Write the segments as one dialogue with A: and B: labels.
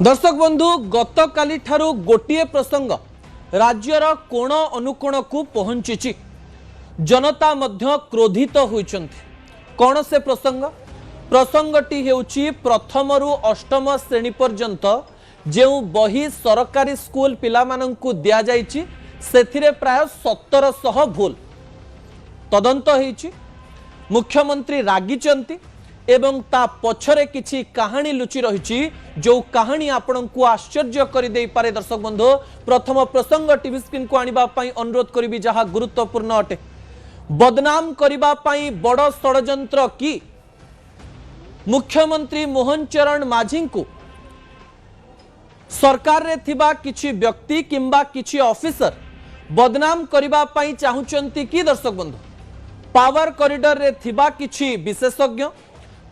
A: दर्शक बंधु गत काली ठारू गोटिए प्रसंग राज्यर कोण अनुकोण को पहुंची जनता मध्य क्रोधित होइचंती। कौन से प्रसंग प्रसंगटी हेउची प्रथम रु अष्टम श्रेणी पर्यंत जो बही सरकारी स्कूल पिला मानंकु दिया जाइची सेथिरे प्राय 1700 भूल तदंत होइची। मुख्यमंत्री रागिचंती एवं ता पछरे किछि कहानी लुचि रही जो कहानी आपण को आश्चर्य कर दे पारे। दर्शक बंधु प्रथम प्रसंग टीवी स्क्रीन को आनिबा पई अनुरोध करिबी जहा गुरुत्वपूर्ण अटे। बदनाम करिबा पई बड़ षडयंत्र की मुख्यमंत्री मोहन चरण माझी को सरकार रे थिबा किछि व्यक्ति किंबा किछि ऑफिसर बदनाम करिबा पई चाहुचंती कि दर्शक बंधु पावर कॉरिडोर रे थिबा किछि विशेषज्ञ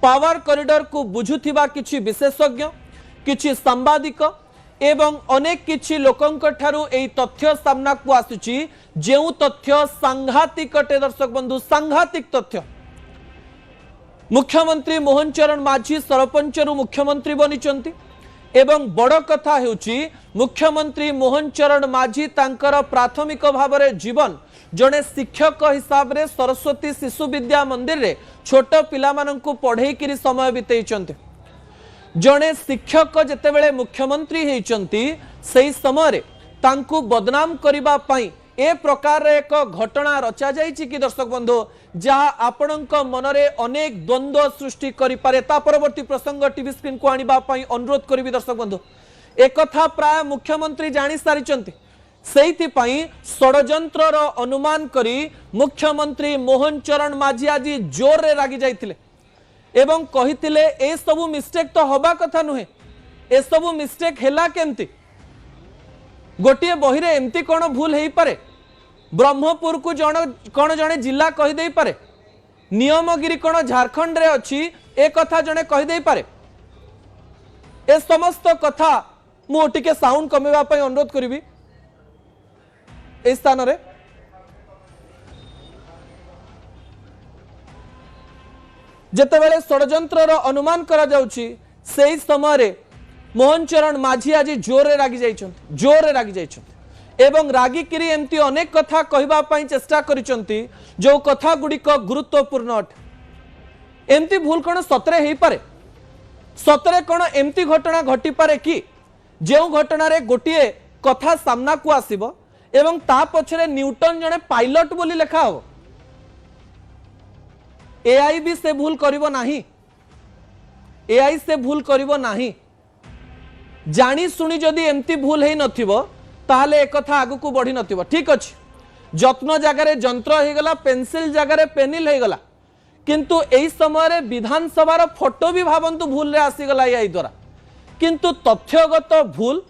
A: पावर कॉरिडोर को बुझुथिबा किछि विशेषज्ञ किछि सांबादिक एवं अनेक किछि लोकंक ठारू एई तथ्य सामना को आसुची जेउ तथ्य सांघातिक अटे। दर्शक बंधु सांघातिक तथ्य मुख्यमंत्री मोहन चरण माझी सरपंच रु मुख्यमंत्री बनिचंती एवं बड़ कथा हेउची मुख्यमंत्री मोहन चरण माझी तांकर प्राथमिक भावरे जीवन जड़े शिक्षक हिसाब रे सरस्वती शिशु विद्या मंदिर रे छोट पिला मानंकु पढ़ेई किरी समय बितेइचंती। जड़े शिक्षक जेतेबेले मुख्यमंत्री हेइचंती सेही समय रे तांकु बदनाम करिबा पई ए प्रकार रे एक घटना रचा जाइछि कि दर्शक बंधु जहा आपणक मनरे अनेक द्वंद्व सृष्टि करि पारे। ता परवर्ती प्रसंग टीवी स्क्रीन को आनिबा पई अनुरोध करिबी दर्शक बंधु। एक कथा प्राय मुख्यमंत्री जानि सारिचंती सेइथिपाई षडयंत्रर अनुमान करी मुख्यमंत्री मोहन चरण माझी आज जोर रे रागी जाइथिले एवं कहिथिले ए सबु मिस्टेक तो हबा कथा नुहे ए सबु मिस्टेक हेला केमती गोटिए बही रे एमती कोन भूल हेई पारे ब्रह्मपुर को कोन जणे जिला कहि देई पारे नियमगिरी कोन झारखंड रे अछि ए कथा जणे कहि देई पारे। ए समस्त कथा मु टिके साउंड कमेबा पई अनुरोध करिबी। इस स्थान रे जेतेबेले षडयंत्रर अनुमान करा जाउची सेही समय रे मोहन चरण माझी आज जोर रे रागी जाइछंती एवं रागी किरी एमती अनेक कथा कहबा पई चेष्टा करिसंती जो कथा गुडिक गुरुत्वपूर्ण अटे। एमती भूल कोन सतरे हेई पारे सतरे कोन एमती घटना घटी पारे कि जेउ घटना रे गोटिए कथा सामना को आसीबो एवं ता पछरे न्यूटन जने पायलट बोली लेखा हो एआई भी से भूल करिवो नाही एआई से भूल करिवो नाही जानी सुनी जदि एमती भूल हेई नथिबो ताहले एक कथा आगु को बढ़ी नथिबो। ठीक अछि जत्न जगारे जंत्र हे गला पेंसिल जगारे पेनिल हे गला किंतु एई समय रे विधानसभा फोटो भी भाबंतु भूल रे आसी गला एआई द्वारा किंतु तथ्यगत भूल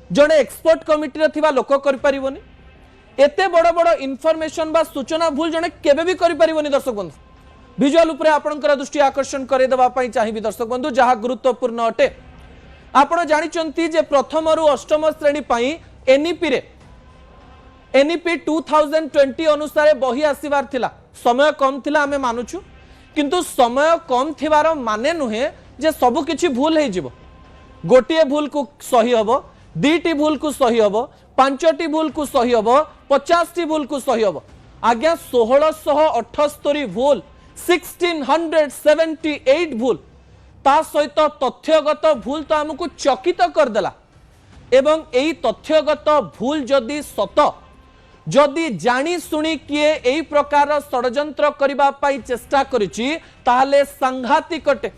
A: जड़े एक्सपर्ट कमिटी रे थिबा लोक करि परिबोनी एते बड़ बड़ इनफॉरमेशन बा सूचना भूल जड़े केबे भी करि परिबोनी। दर्शक बंधु विजुअल उपरे आपनकर दृष्टि आकर्षण करे देबा पई चाहिबी दर्शक बंधु जहा गुरुत्वपूर्ण अटे। आपण जानिचंती जे प्रथम रु अष्टम श्रेणी पई एनईपी 2020 अनुसार बही आसीबार थिला समय कम थिला हमें मानुछु किंतु समय कम थिबार माने नुहे जे सब किछि भूल हे जिवो गोटिए भूल को सही हबो दीटी भूल को सही हबो पांचटी भूल को सही हबो 50टी भूल को सही हबो आज्ञा 1678 भूल 1678 भूल ता सहित तथ्यगत भूल तो हमको चकित करदेला एवं एई तथ्यगत भूल जदि सत जदि जानी सुनी किए एई प्रकार षडयंत्र करिबा पई चेष्टा करिछि ताहले सांघातिक अटे।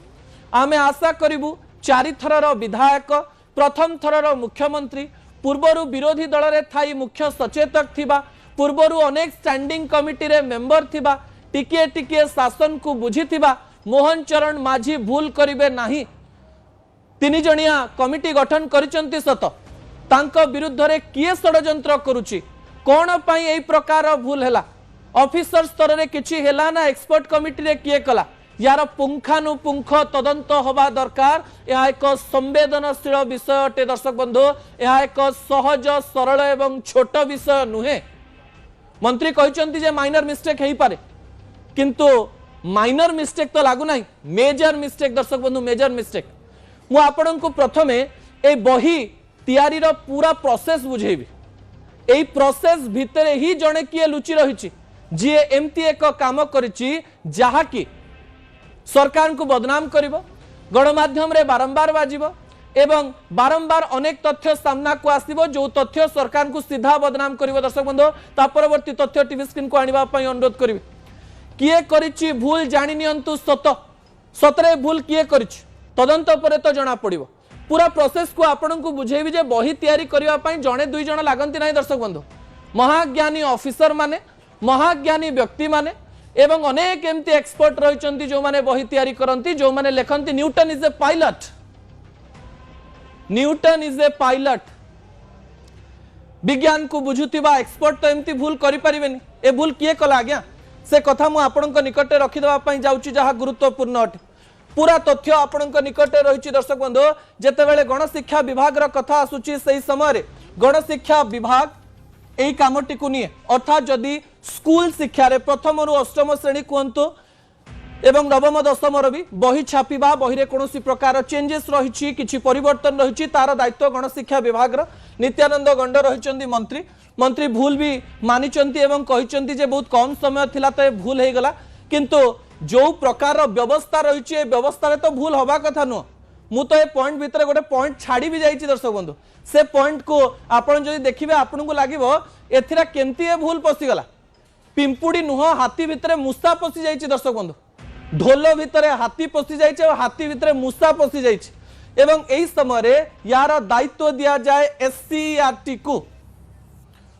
A: आमे आशा करिबु 4 थरर विधायक प्रथम थरर मुख्यमंत्री पूर्वरु विरोधी दल रे थाई मुख्य सचेतक थिबा पूर्वरु अनेक स्टैंडिंग कमिटी रे मेंबर थिबा टिके टिके शासन को बुझी थिबा मोहन चरण माझी भूल करिवे नाही। 3 जणिया कमिटी गठन करिसंती सत तांको विरुद्ध रे किए षडयंत्र करूची कोन पई एई प्रकार भूल हैला ऑफिसर स्तर रे किछि हैला ना एक्सपर्ट कमिटी रे किए कला यार पुंखानुपुंख तदंत हवा दरकार। यह एक संवेदनशील विषय अटे दर्शक बंधु यह एक सहज सरल एवं छोट विषय नुहे। मंत्री कहते जे माइनर मिस्टेक हो पारे किंतु माइनर मिस्टेक तो लागू ना मेजर मिस्टेक दर्शक बंधु मेजर मिस्टेक मु आपण को प्रथमे ए बही तैयारी रो पूरा प्रोसेस बुझेबी एई प्रोसेस भितरे ही जणे किए लुचि रही जी एमती एक काम करिछि जहा कि सरकार को बदनाम करिवो गणमाध्यम रे बारंबार बाजिबो एवं बारंबार अनेक तथ्य सामना को आसीबो जो तथ्य सरकार को सीधा बदनाम करिवो। दर्शक बंधु ता परवर्ती तथ्य टीवी स्क्रीन को आनिबा पई अनुरोध करिवे किए करिछि भूल जानि नियंतु सत सतरे भूल किए करिछि तदंत परे तो जना पड़िबो पूरा प्रोसेस को आपण को बुझेबी जे बही तैयारी करिवा पई जणे दुई जण लागंती नाही। दर्शक बंधु महाज्ञानी ऑफिसर माने महाज्ञानी व्यक्ति माने एवं अनेक एमती एक्सपर्ट रहिचंती जो माने बही तैयारी करंती जो माने लेखंती Newton is a pilot Newton is a pilot विज्ञान को बुझुतिबा एक्सपर्ट तो एमती भूल करि परिबेनी ए भूल किए कला आज्ञा से कथा मु आपणक निकटे रखि देबा पई जाउची जहा गुरुत्वपूर्ण अटे पूरा तथ्य आपणक निकटे रहिछि। दर्शक बंधु जेतेबेले गणशिक्षा विभाग र कथा आसुची सही समय गणशिक्षा विभाग एई कामटी को निये अर्थात जदि स्कूल शिक्षा रे प्रथम रु अष्टम श्रेणी कहतु एवं नवम दशम भी बही छापिबा बही रे कोनोसी प्रकार चेंजेस रहिछि किछि परिवर्तन रहिछि तार दायित्व गणशिक्षा विभाग र नित्यानंद गंड रहिचंदी मंत्री मंत्री भूल भी मानिचंती एवं कहिचंती जे बहुत कम समय थिला तो भूल हे गला किंतु जो प्रकार व्यवस्था रही व्यवस्था तो भूल हवा कथा नुह मु तो ए पॉइंट भितर गोटे पॉइंट छाड़ी भी जाइए। दर्शक बंधु से पॉइंट को आपण जदि देखिबे आपन को लागिवो एथिरा केमती ए भूल पसिगला पिंपुड़ी नुह हाथी भितर मूसा पसि जाइए। दर्शक बंधु ढोल भितर हाथी पसि जाइए हाथी भितर मूसा पसि जाइए एवं एई समय यार दायित्व दिया जाए एससीईआरटी को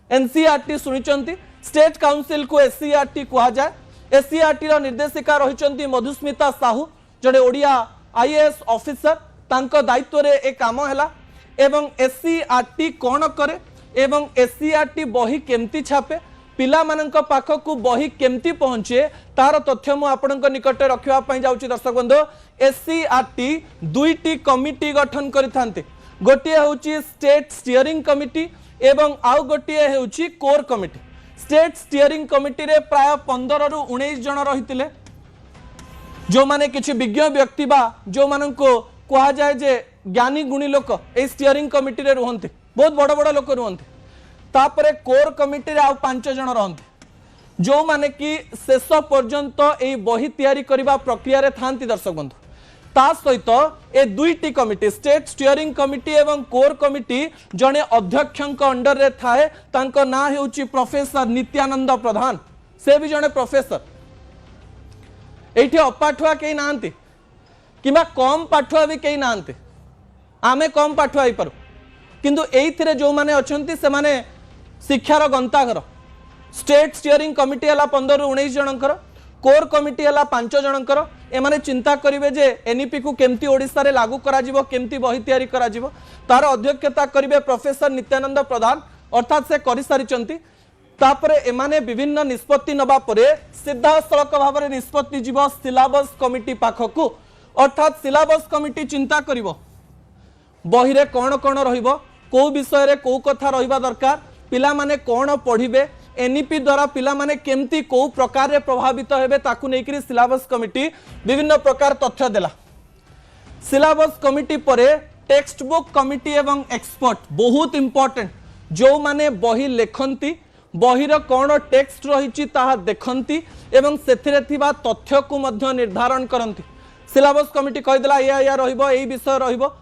A: एनसीईआरटी सुनिचंती स्टेट काउंसिल को एससीईआरटी कहा जाए एससीईआरटी रो निर्देशिका रहिचंती मधुस्मिता साहू जड़े ओडिया आईएएस ऑफिसर तांको दायित्व रे ए काम हैला एवं एससीईआरटी कोन करे एवं एससीईआरटी बही केमती छापे पिला मानक पाखकु बही केमती पहुंचे तार तथ्य मु आपनक निकटे रखिबा पई जाउची। दर्शक बंधु एससीईआरटी दुईटी कमिटी गठन करिथांते गोटिए होउची स्टेट स्टीयरिंग कमिटी एवं आउ गोटिए होउची core committee state steering committee रे प्राय 15 रु 19 जन रहितिले जो माने किछि विज्ञ व्यक्ति बा जो मानन को कहा जाए जे ज्ञानी गुणी लोक ए स्टीयरिंग कमिटी रे रहंते बहुत बड़ बड़ लोक रहंते तापरे कोर कमिटी रे आ 5 जन रहंते जो माने कि शेष पर्यंत ए बही तैयारी करबा प्रक्रिया रे थांती। दर्शक बंधु ता सहित ए दुईटी कमिटी स्टेट स्टीयरिंग कमिटी एवं कोर कमिटी जने अध्यक्षक अंडर रे थाए तांको ना हेउची प्रोफेसर नित्यानंद प्रधान से भी जने प्रोफेसर एठी अपाठुआ केही नांती किबा कम पाठुआ भी केही नांती आमे कम पाठुआ ही पारू किंतु एइथिरे जो माने अछंती से माने शिक्षार गंताघर स्टेट स्टीयरिंग कमिटी हला 15 रु 19 जनकर कोर कमिटी हला 5 जनकर एमाने चिंता करिवे जे एनईपी को केमती ओडिसा रे लागू करा जिवो केमती बही तैयारी करा जिवो तार अध्यक्षता करिवे प्रोफेसर नित्यानंद प्रधान अर्थात से करि सारिचंती तापरे एमाने विभिन्न निष्पत्ति नबा परे सीधा सड़क भाव में निष्पत्ति जीव सिलेबस कमिटी पाखकु अर्थात सिलेबस कमिटी चिंता करिवो बही रे कोन कोन रहिबो को विषय रे को कथा रहिबा दरकार पिला माने कोन पढ़िबे एनईपी द्वारा पिला माने केमती को प्रकार रे प्रभावित हेबे ताकू नेकरी सिलेबस कमिटी विभिन्न प्रकार तथ्य देला। सिलेबस कमिटी परे टेक्स्ट बुक कमिटी एवं एक्सपर्ट बहुत इंपोर्टेंट जो माने बही लेखंती बहीर कौन टेक्स्ट रही ताहा देखंती एवं सेथिरे थिबा तथ्य को मध्य निर्धारण करंती। सिलेबस कमिटी कहिदेला या रहिबो एई विषय रहिबो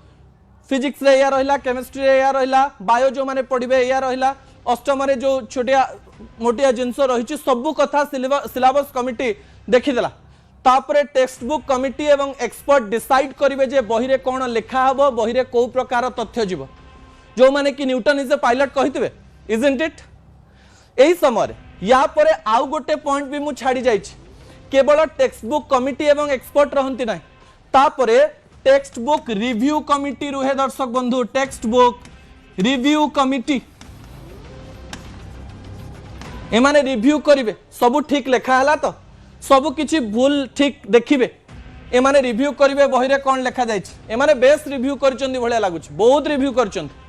A: फिजिक्स रे या रहिला केमिस्ट्री रे या रहिला बायो जो माने पढ़िबे या रहिला अष्टम रे जो छोटिया मोटिया जिनस रही सबु कथा सिलेबस कमिटी देखिदेला तापरे टेक्स्ट बुक कमिटी एवं एक्सपर्ट डिसाइड करिवे जे बही रे कोन लिखा हबो बही रे को प्रकार तथ्य जीव जो माने कि न्यूटन इज ए पायलट कहितबे इजंट इट एही समय या परे आउ गोटे पॉइंट भी मु छाड़ी जाइछि केवल टेक्स्ट बुक कमिटी एवं एक्सपर्ट रहंती नाही तापरे टेक्स्ट बुक रिव्यू कमिटी रुहे। दर्शक बंधु टेक्स्ट बुक रिव्यू कमिटी एमाने रिव्यू करिवे सबु ठीक लेखा हला तो सबु किछि भूल ठीक देखिबे एमाने रिव्यू करिवे बही रे कोन लेखा जाइछि एमाने बेस रिव्यू करचंदी भलिया लागुछि बहुत रिव्यू करचंदी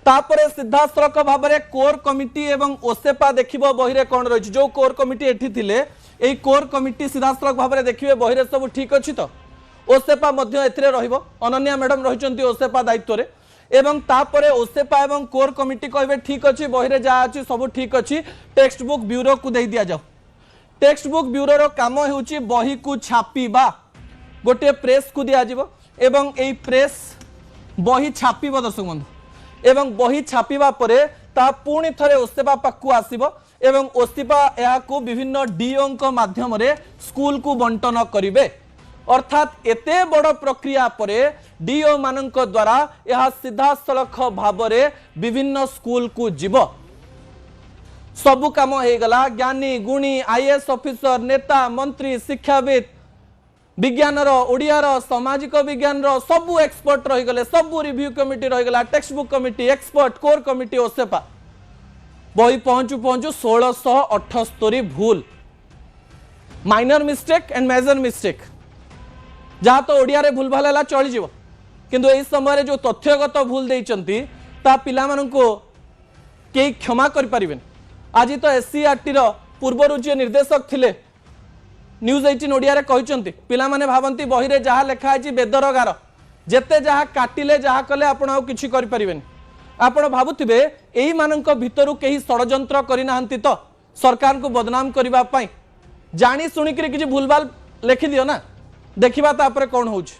A: तापरे सीधा सड़क भाव में कोर कमिटी एवं ओसेपा देखिबो बही रे कोन रहिछि जो कोर कमिटी एठी थिले एई कोर कमिटी सीधा सड़क भाव में देखिबे बही रे सब ठीक अछि तो ओसेपा मध्य एथिरे रहिबो अनन्या मैडम रहिचंती ओसेपा दायित्व रे एवं तापरे ओसेपा एवं कोर कमिटी कहबे ठीक अछि बही रे जा अछि सब ठीक अछि टेक्स्ट बुक ब्यूरो को दे दिया जाओ टेक्स्ट बुक ब्यूरो रो काम हेउची बही को छापीबा गोटे प्रेस को दिया जिवो एवं एई प्रेस बही छापीबो दर्शक बंधु एवं बही छापीबा परे ता पुणी थरे ओसेपा पाखु आसीबो एवं ओसेपा या को विभिन्न डीओ को माध्यम रे स्कूल को बंटन करिवे अर्थात एते बड़ प्रक्रिया परे डीओ मानक द्वारा यह सीधा सड़क भाव में विभिन्न स्कूल को जीव सबु काम हो गला ज्ञानी गुणी आईएएस ऑफिसर नेता मंत्री शिक्षाविद विज्ञान ओडियार सामाजिक विज्ञान सबु एक्सपर्ट रहीगले सबु रिव्यू कमिटी रहीगला textbook committee expert core committee ओसेपा बही पहुंचु पहुंचु 1678 भूल minor mistake and major mistake जहाँ तो ओडिया रे भूल भाल है चली जीव किंतु एई समय जो तथ्यगत भूल देइचंती ता पिला माननको केई क्षमा करि परिबेन आज तो एससीईआरटी रो पूर्वरु जे निर्देशक थिले न्यूज 18 ओडिया रे कहिचंती पिला माने भाबंती बही रे जहाँ लेखा है बेदर गार जेते जहाँ काटिले जहाँ कले आपण आउ किछि करि परिबेन आपण भाबुथिबे एई माननको भितरु केही षडयंत्र करि नाहंती तो सरकार को बदनाम करिबा पई जानी सुनी कि किछि भूलभाल लिखि दियो ना देखिबा तापरे कौन होउछ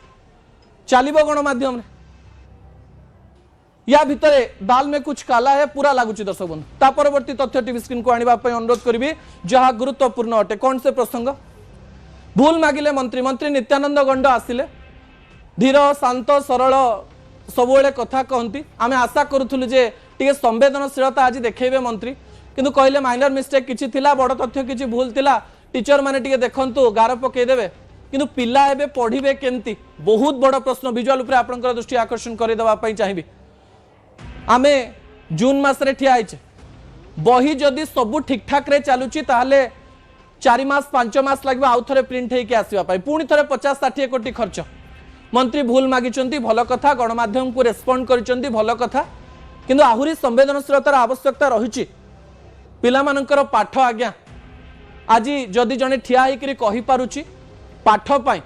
A: चलिबो गणमाध्यम रे या भितरे दाल में कुछ काला है पूरा लागुची दर्शक बंधु ता परवर्ती तथ्य टीवी स्क्रीन को आनिबा पई अनुरोध करिवि जहा गुरुत्वपूर्ण अटे कौन से प्रसंग भूल मागिले मंत्री मंत्री नित्यानंद गंड आसिले धीर शांत सरल सबुले कथा कहती आमे आशा करूथुलु जे टिके संवेदनशीलता आज देखेबे मंत्री किंतु कहले माइनर मिस्टेक किछि थिला बड़ तथ्य किछि भूल थिला टीचर माने टिके देखंतु गार पकई देबे किंतु पिला एबे पढ़िबे केंती बहुत बड़ प्रश्न विजुअल उपरे आपनकर दृष्टि आकर्षण करि देबा पई चाहिबी आमे जून मास रे ठिया आइछे बही जदि सब ठीक ठाक रे चालुची ताहले 4 मास 5 मास लागबे आउ थरे प्रिंट हेके आसीबा पई पुणी थरे 50-60 कोटी खर्च मंत्री भूल मागिचंती भल कथा गणमाध्यम को रेस्पोंड करिचंती भल कथा किंतु आहुरी संवेदनशीलतार आवश्यकता रहिछि पिला मानकर पाठ आज्ञा आज जदि जने ठिया हेकरी कहि पारुची पाठ पाई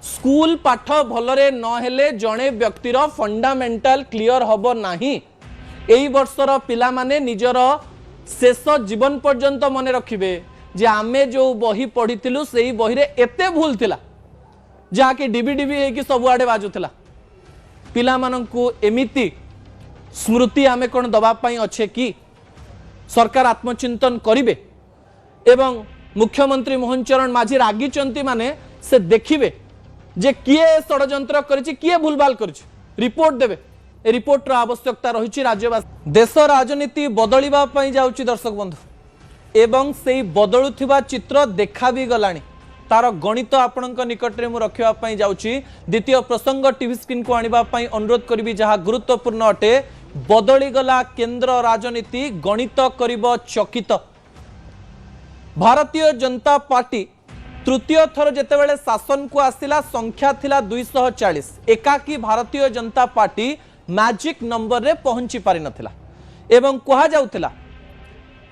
A: स्कूल पाठ भलरे न हेले जणे व्यक्तिर फंडामेंटल क्लियर हबो नाही एई वर्षर पिला माने निजर शेष जीवन पर्यंत मने रखिबे जे आमे जो बही पढ़िथिलु सेई बही रे एते भूल थिला जहा कि डीबीडीबी हे कि सब आडे बाजुथिला पिला माननकु एमिति स्मृति आमे कोन दबा पई अच्छे कि सरकार आत्मचिंतन करिवे एवं मुख्यमंत्री मोहन चरण माझी रागिचंती माने से देखिबे जे किए षडयंत्र करिछि किए भूलभाल करिछि रिपोर्ट देबे ए रिपोर्ट रो आवश्यकता रहिछि राज्यवासी देश राजनीति बदलिबा पई जाउछि दर्शक बंधु एवं सेई बदलुथिबा चित्र देखा भी गलानी तार गणित आपणक निकट रे मु रखिबा पई जाउछि द्वितीय प्रसंग टीवी स्क्रीन को आनिबा पई अनुरोध करबी जहा गुरुत्वपूर्ण अटे बदली गला केंद्र राजनीति गणित करिबो चकित भारतीय जनता पार्टी तृतीय थर जेतेबेले शासन को आसिला संख्या थिला 240 एकाकी Bharatiya Janata party magic number रे पहुंची पारि नथिला एवं कहा जाउथिला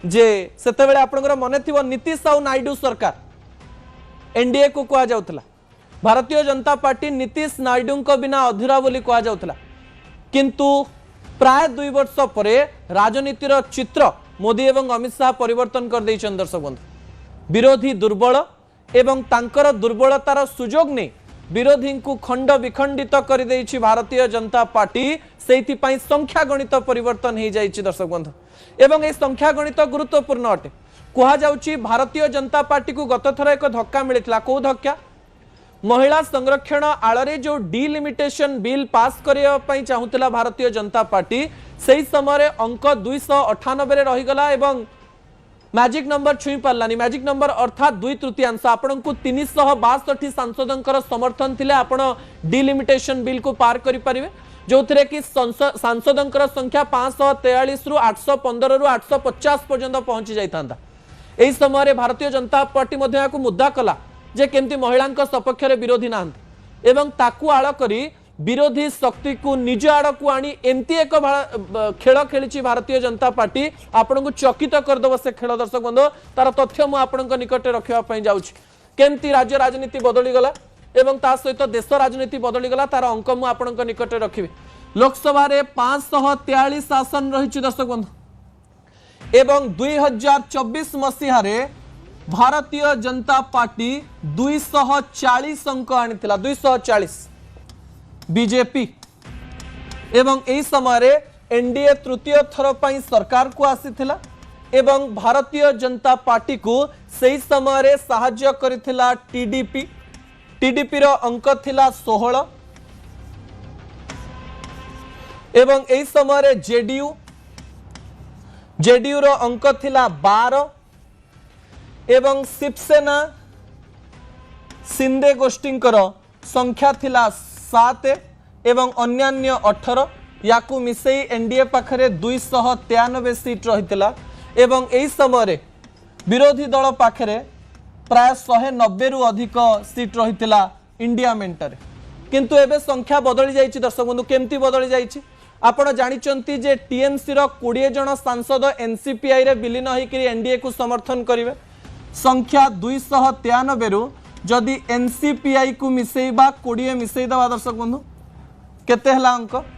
A: जे सेतेबेले आपनकर मने थिबो नीतीश और नायडू सरकार एनडीए को कहा जाउथिला भारतीय जनता पार्टी नीतीश नायडू को बिना अधूरा बोली कहा जाउथिला किंतु प्राय 2 वर्ष परे राजनीतिर चित्र मोदी एवं अमित शाह परिवर्तन कर दैछन दर्शक बंधु विरोधी दुर्बल एवं तांकर दुर्बलतार सुजोग नहीं विरोधी को खंड विखंडित कर देछि भारतीय जनता पार्टी सेति पई संख्या गणित परिवर्तन हो जाइछि दर्शक बंधु एवं ए संख्या गणित गुरुत्वपूर्ण अटे कहा जाउछि भारतीय जनता पार्टी को गत थर एक धक्का मिलितला को धक्का महिला संरक्षण आଳରେ जो डिलिमिटेशन बिल पास करिया पई चाहुतला भारतीय जनता पार्टी सही समय अंक 298 रे रहीगला एवं मैजिक नंबर छुई पार्लानी मैजिक नंबर अर्थात 2/3 आपण को 362 सांसदों समर्थन थिले आपण डिलिमिटेशन बिल को पार करि परिबे जो थरे कि सांसदों संख्या 543 रु 815 रु 850 पर्यंत पहुंची जाइतांदा एही समय भारतीय जनता पार्टी मध्य को मुद्दा कला जे केमती महिलांक सपक्ष रे विरोधी नाहंती एवं ताकू आळ करी विरोधी शक्ति को निज आड़ को आनी एमती एक खेल खेली भारतीय जनता पार्टी आपण को चकित करदेव से खेल दर्शक बंधु तार तथ्य मु आपण निकट रखा जाऊँगी केमती राज्य राजनीति बदली गला एवं ता सहित देश राजनीति बदली गला तार अंक मु आपनक निकट रखिबे। लोकसभा रे 543 आसन रही दर्शक बंधु एवं 2024 मसीह रे भारतीय जनता पार्टी 240 अंक आनिथिला 240 बीजेपी एवं एही समय रे एनडीए तृतीय थर पई सरकार को आसीथिला एवं भारतीय जनता पार्टी को सही समय रे सहाय्य करिथिला टीडीपी रो अंक थिला 16 एवं एही समय रे जेडीयू रो अंक थिला 12 एवं शिवसेना शिंदे गोष्ठींकर संख्या थिला 7 एवं अन्यान्य 18 याकू मिसई एनडीए पाखरे 293 सीट रहितला एवं एही समय रे विरोधी दल पाखरे प्राय 190 रु अधिक सीट रहितला इंडिया मेंटर किंतु एबे संख्या बदली जाइछि। दर्शक बंधु केमती बदली जाइछि आपण जानिचंती जे टीएमसी रो 20 जन सांसद एनसीपीआई रे विलीन होइकरी एनडीए को समर्थन करिवे। संख्या 293 रु जदि एनसीपीआई को मिसेइबा 20 मिसेइदबा दर्शक बंधु केते हला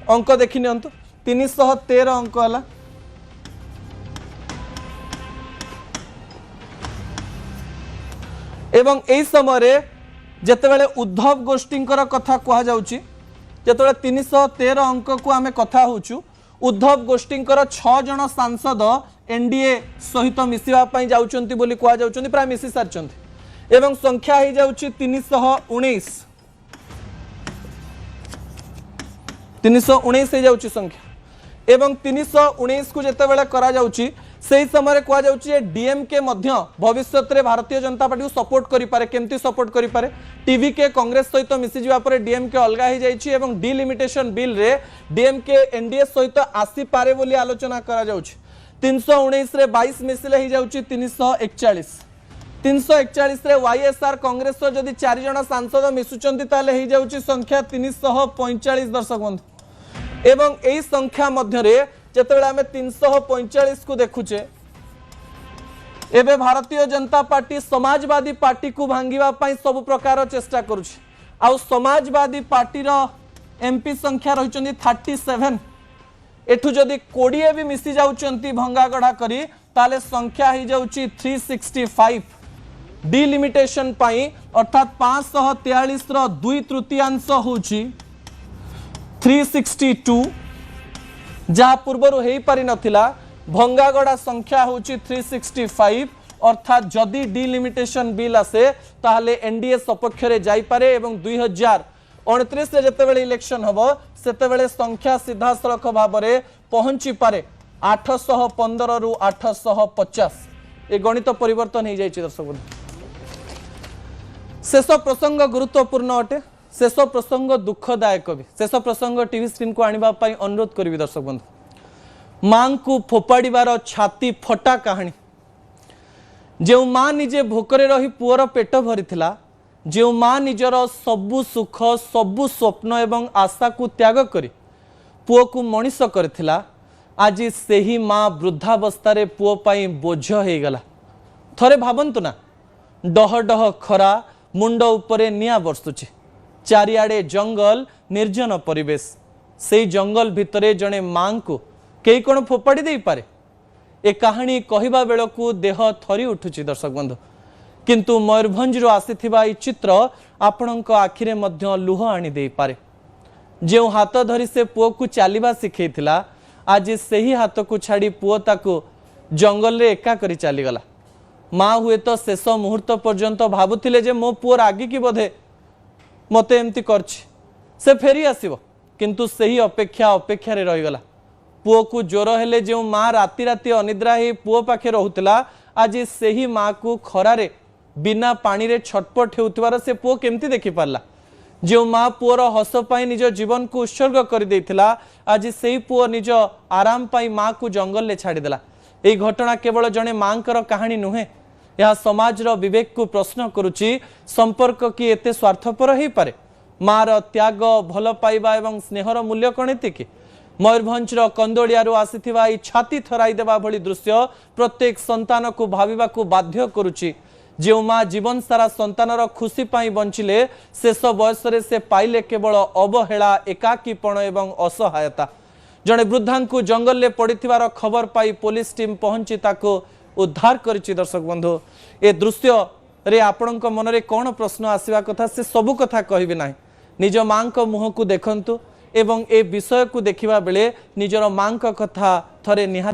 A: अंक देखि नियंतु 313 अंक हला एवं एही समय रे जेतेबेले उद्धव गोष्ठींकर कथा कहा जाउची जेतेबेले 313 अंक को आमे कथा होउचु उद्धव गोष्ठींकर 6 जन सांसद एनडीए सहित मिसिबा पई जाउचंती बोली कहा जाउचंती प्राय मिसि सारचंती एवं संख्या ही जाउची 319 ही जाउची संख्या एवं 319 को जेतेबेले करा जाउची सही समय कह जाउची डीएमके मध्य भविष्य रे भारतीय जनता पार्टी को सपोर्ट करि पारे केमती सपोर्ट करि पारे टीवी के कांग्रेस सहित मिसि जिवा पर डीएमके अलगा ही जाइछि एवं डिलिमिटेशन बिल रे डीएमके एनडीए सहित आसी पारे बोली आलोचना करा जाउछि 319 रे 22 मिसिले ही जाउछि 341 रे वाईएसआर कांग्रेस जदि 4 जन सांसद मिसुचंती ताले ही जाउछि संख्या 345 दर्शक बंधु एवं एही संख्या मध्य रे जेतेबेले आमे 345 को देखुचे एबे भारतीय जनता पार्टी समाजवादी पार्टी को भांगिबा पई सब प्रकार चेष्टा करूछि आ समाजवादी पार्टी रो एमपी संख्या रहिचंती 37 एठु जदि 20 भी मिसी जाउचंती भंगागढ़ा करी ताले संख्या ही जाउची 365 डिलिमिटेशन पई अर्थात 543 रो 2/3 होउची 362 जहाँ पूर्वर हो पारि नथिला भंगागड़ा संख्या होची 365 अर्थात जदि डिलिमिटेशन बिल आसे ताहले एनडीए सपक्ष रे जाई पारे एवं 2029 रे जेतेबेले इलेक्शन हबो सेतेबेले संख्या सीधा सड़क भाव में पहुंची पारे 815 रु 850 ए गणित परिवर्तन हो जाइए। दर्शक बंधु शेष प्रसंग गुरुत्वपूर्ण अटे शेष प्रसंग दुखदायक भी शेष प्रसंग टीवी स्क्रीन को आनिबा पई अनुरोध करी दर्शक बंधु मां को फोपाड़ीबार छाती फटा कहानी जो मां निजे भोकरे रही पुअर पेट भरीथिला जो मां निजर सबु सुख सबु स्वप्न एवं आशा को त्याग करी पुओ को मनीष करथिला आज सेही मां वृद्धावस्था पुओ पाई बोझ हो गला। थरे भाबंतु ना डह डह खरा मुंड उपरे निया बरसुची चारिआडे जंगल निर्जन परिवेश से जंगल भितरे जड़े मां को कई कौन फोपाड़ी दे पारे ए कहानी कहवा बेलू देह थरी उठुची। दर्शक बंधु किंतु मयूरभंज आसीथिबा ई चित्र आपणक आखिरे मध्य लुह आनी दे पारे जो हाथ धरी से पुओ को चलवा शिखेइथिला आज सही हाथ को छाड़ी पुओ ताको जंगल रे एका करी चलीगला। माँ हुए तो शेष मुहूर्त पर्यंत भाबुथिले जे मो पुओर आगे की बोधे मते एमती करछि से फेरी आसीबो किंतु सही अपेक्षा अपेक्षा रे रहीगला। पुओ को ज्वर हेले जो माँ राति राति अनिद्रा ही पुओ पाखे रहुतला आज सही माँ को खरारे बिना पानी रे छटपट हेउथिबार से पुओ केमती देखि पारला। जो माँ पुओर हस पाई निज जीवन को उत्सर्ग कर देथिला आज सही पुओ निज आराम पाई माँ को जंगल ले छाड़ीदेला। यही घटना केवल जड़े मांकर कहानी नुहे यह समाज रो विवेक को प्रश्न करुची संपर्क की एते स्वार्थपर हो पारे मार त्याग भल पाइबा एवं स्नेहर मूल्य कण एतिकी। मयूरभंज कंदोड़ियारू आसी छाती थराई देवा भली दृश्य प्रत्येक संतान को भाविबा को बाध्य करुची जो माँ जीवन सारा संतानर खुशी पाई बंचिले शेष बयस से पाइले केवल अवहेला एकाकीपण एवं असहायता। जड़े वृद्धा को जंगल में पड़िथिबार खबर पाई पुलिस टीम पहुंची ताको उद्धार करिछि। दर्शक बंधु ए दृश्य रे आपणक मनरे कौन प्रश्न आसवा कथा से सबु कथा कहबे नाही। निज मां को मुह को देखंतु एवं ए विषय को देखिबा बेले निजर मां को कथा थरे निहा